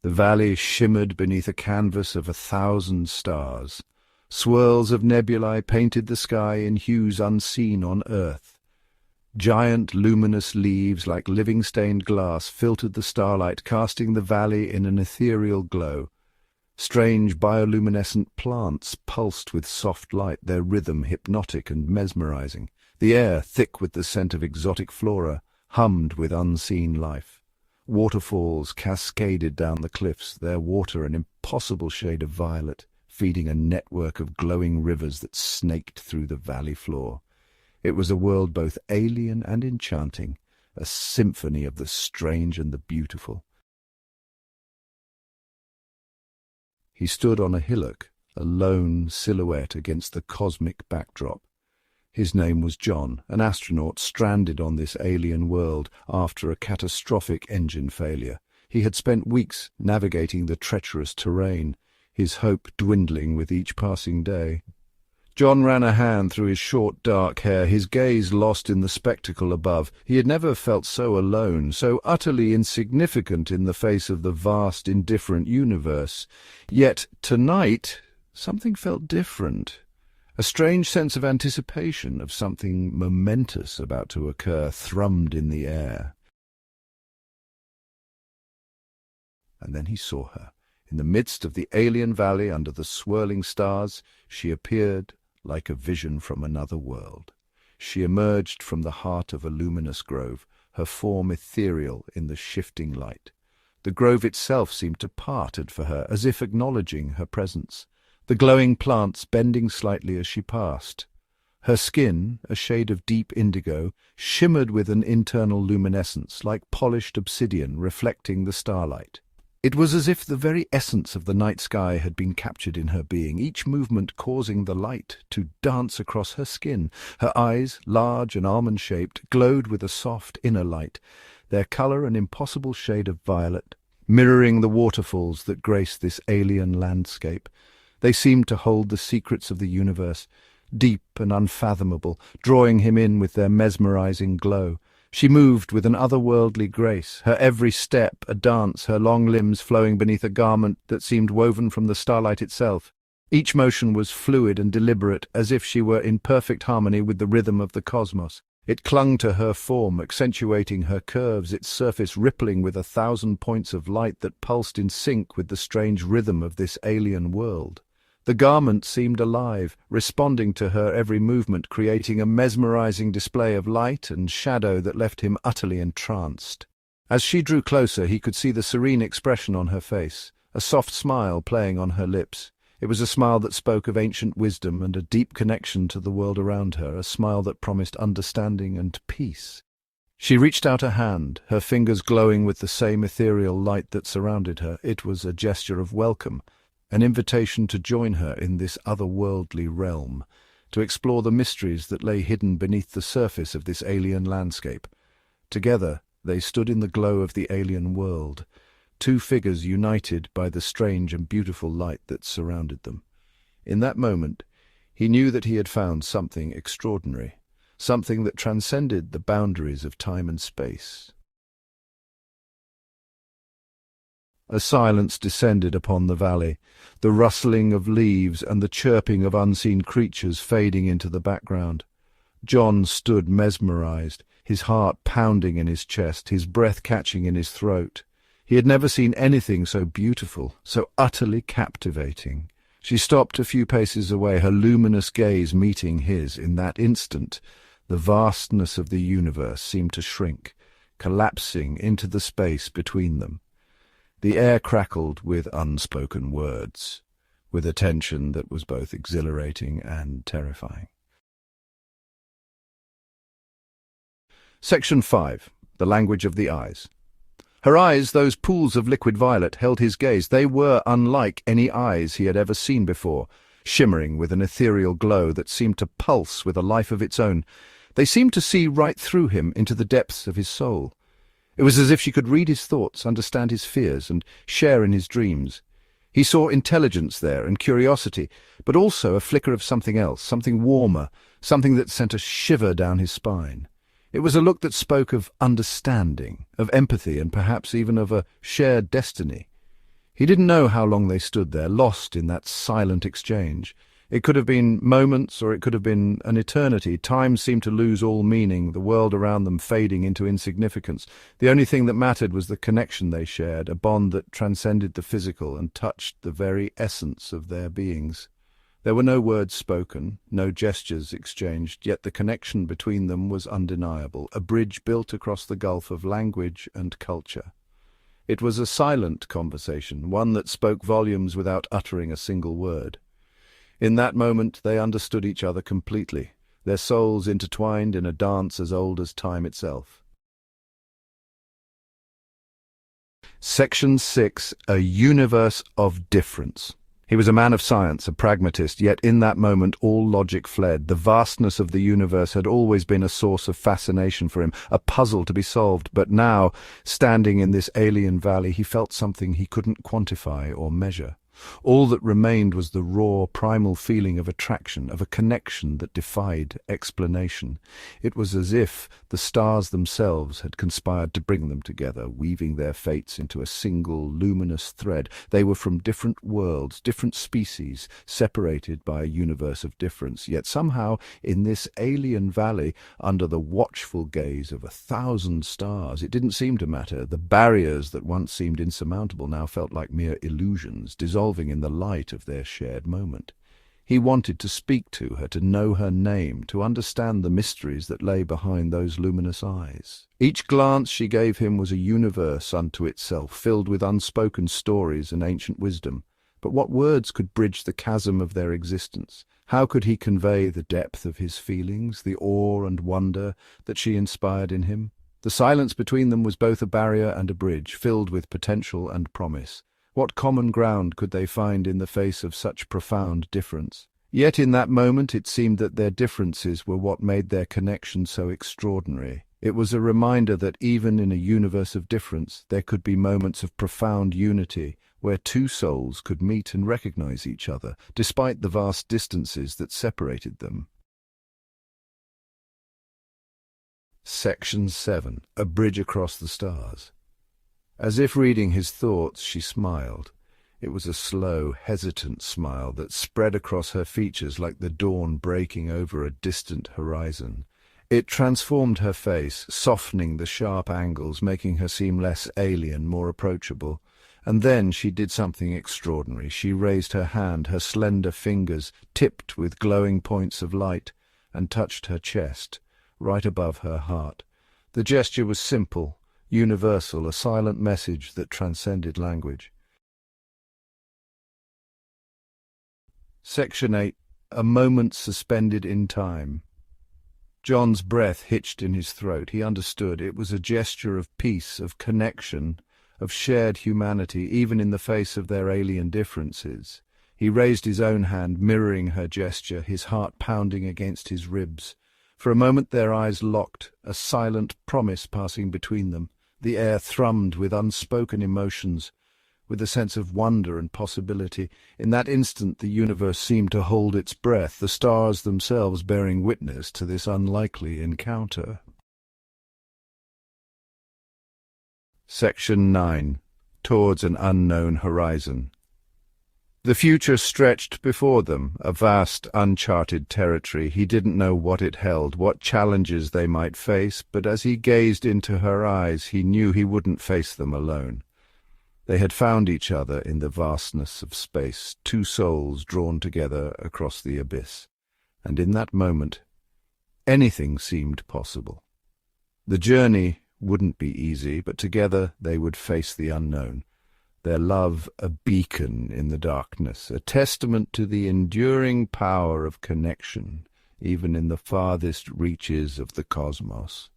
The valley shimmered beneath a canvas of 1,000 stars. Swirls of nebulae painted the sky in hues unseen on Earth. Giant luminous leaves like living stained glass filtered the starlight, casting the valley in an ethereal glow. Strange bioluminescent plants pulsed with soft light, their rhythm hypnotic and mesmerizing. The air, thick with the scent of exotic flora, hummed with unseen life. Waterfalls cascaded down the cliffs, their water an impossible shade of violet, feeding a network of glowing rivers that snaked through the valley floor. It was a world both alien and enchanting, a symphony of the strange and the beautiful. He stood on a hillock, a lone silhouette against the cosmic backdrop. His name was John, an astronaut stranded on this alien world after a catastrophic engine failure. He had spent weeks navigating the treacherous terrain, his hope dwindling with each passing day. John ran a hand through his short, dark hair, his gaze lost in the spectacle above. He had never felt so alone, so utterly insignificant in the face of the vast, indifferent universe. Yet tonight, something felt different. A strange sense of anticipation, of something momentous about to occur, thrummed in the air. And then he saw her. In the midst of the alien valley, under the swirling stars, she appeared like a vision from another world. She emerged from the heart of a luminous grove, her form ethereal in the shifting light. The grove itself seemed to part for her, as if acknowledging her presence, the glowing plants bending slightly as she passed. Her skin, a shade of deep indigo, shimmered with an internal luminescence, like polished obsidian reflecting the starlight. It was as if the very essence of the night sky had been captured in her being, each movement causing the light to dance across her skin. Her eyes, large and almond-shaped, glowed with a soft inner light, their colour an impossible shade of violet, mirroring the waterfalls that grace this alien landscape. They seemed to hold the secrets of the universe, deep and unfathomable, drawing him in with their mesmerizing glow. She moved with an otherworldly grace, her every step a dance, her long limbs flowing beneath a garment that seemed woven from the starlight itself. Each motion was fluid and deliberate, as if she were in perfect harmony with the rhythm of the cosmos. It clung to her form, accentuating her curves, its surface rippling with 1,000 points of light that pulsed in sync with the strange rhythm of this alien world. The garment seemed alive, responding to her every movement, creating a mesmerizing display of light and shadow that left him utterly entranced. As she drew closer, he could see the serene expression on her face, a soft smile playing on her lips. It was a smile that spoke of ancient wisdom and a deep connection to the world around her, a smile that promised understanding and peace. She reached out a hand, her fingers glowing with the same ethereal light that surrounded her. It was a gesture of welcome, an invitation to join her in this otherworldly realm, to explore the mysteries that lay hidden beneath the surface of this alien landscape. Together, they stood in the glow of the alien world, two figures united by the strange and beautiful light that surrounded them. In that moment, he knew that he had found something extraordinary, something that transcended the boundaries of time and space. A silence descended upon the valley, the rustling of leaves and the chirping of unseen creatures fading into the background. John stood mesmerized, his heart pounding in his chest, his breath catching in his throat. He had never seen anything so beautiful, so utterly captivating. She stopped a few paces away, her luminous gaze meeting his. In that instant, the vastness of the universe seemed to shrink, collapsing into the space between them. The air crackled with unspoken words, with a tension that was both exhilarating and terrifying. Section 5. The Language of the Eyes. Her eyes, those pools of liquid violet, held his gaze. They were unlike any eyes he had ever seen before, shimmering with an ethereal glow that seemed to pulse with a life of its own. They seemed to see right through him into the depths of his soul. It was as if she could read his thoughts, understand his fears, and share in his dreams. He saw intelligence there and curiosity, but also a flicker of something else, something warmer, something that sent a shiver down his spine. It was a look that spoke of understanding, of empathy, and perhaps even of a shared destiny. He didn't know how long they stood there, lost in that silent exchange. It could have been moments, or it could have been an eternity. Time seemed to lose all meaning, the world around them fading into insignificance. The only thing that mattered was the connection they shared, a bond that transcended the physical and touched the very essence of their beings. There were no words spoken, no gestures exchanged, yet the connection between them was undeniable, a bridge built across the gulf of language and culture. It was a silent conversation, one that spoke volumes without uttering a single word. In that moment they understood each other completely, their souls intertwined in a dance as old as time itself. Section 6. A universe of difference. He was a man of science, a pragmatist, yet in that moment all logic fled. The vastness of the universe had always been a source of fascination for him, a puzzle to be solved, but now, standing in this alien valley, he felt something he couldn't quantify or measure. All that remained was the raw, primal feeling of attraction, of a connection that defied explanation. It was as if the stars themselves had conspired to bring them together, weaving their fates into a single luminous thread. They were from different worlds, different species, separated by a universe of difference. Yet somehow, in this alien valley, under the watchful gaze of 1,000 stars, it didn't seem to matter. The barriers that once seemed insurmountable now felt like mere illusions, dissolving in the light of their shared moment. He wanted to speak to her, to know her name, to understand the mysteries that lay behind those luminous eyes. Each glance she gave him was a universe unto itself, filled with unspoken stories and ancient wisdom. But what words could bridge the chasm of their existence? How could he convey the depth of his feelings, the awe and wonder that she inspired in him? The silence between them was both a barrier and a bridge, filled with potential and promise. What common ground could they find in the face of such profound difference? Yet in that moment it seemed that their differences were what made their connection so extraordinary. It was a reminder that even in a universe of difference there could be moments of profound unity, where two souls could meet and recognize each other, despite the vast distances that separated them. Section 7. A Bridge Across the Stars. As if reading his thoughts, she smiled. It was a slow, hesitant smile that spread across her features like the dawn breaking over a distant horizon. It transformed her face, softening the sharp angles, making her seem less alien, more approachable. And then she did something extraordinary. She raised her hand, her slender fingers tipped with glowing points of light, and touched her chest, right above her heart. The gesture was simple, universal, a silent message that transcended language. Section 8. A Moment Suspended in Time. John's breath hitched in his throat. He understood. It was a gesture of peace, of connection, of shared humanity, even in the face of their alien differences. He raised his own hand, mirroring her gesture, his heart pounding against his ribs. For a moment their eyes locked, a silent promise passing between them. The air thrummed with unspoken emotions, with a sense of wonder and possibility. In that instant the universe seemed to hold its breath, the stars themselves bearing witness to this unlikely encounter. Section 9. Towards an Unknown Horizon. The future stretched before them, a vast, uncharted territory. He didn't know what it held, what challenges they might face, but as he gazed into her eyes, he knew he wouldn't face them alone. They had found each other in the vastness of space, two souls drawn together across the abyss. And in that moment, anything seemed possible. The journey wouldn't be easy, but together they would face the unknown. Their love a beacon in the darkness, a testament to the enduring power of connection, even in the farthest reaches of the cosmos.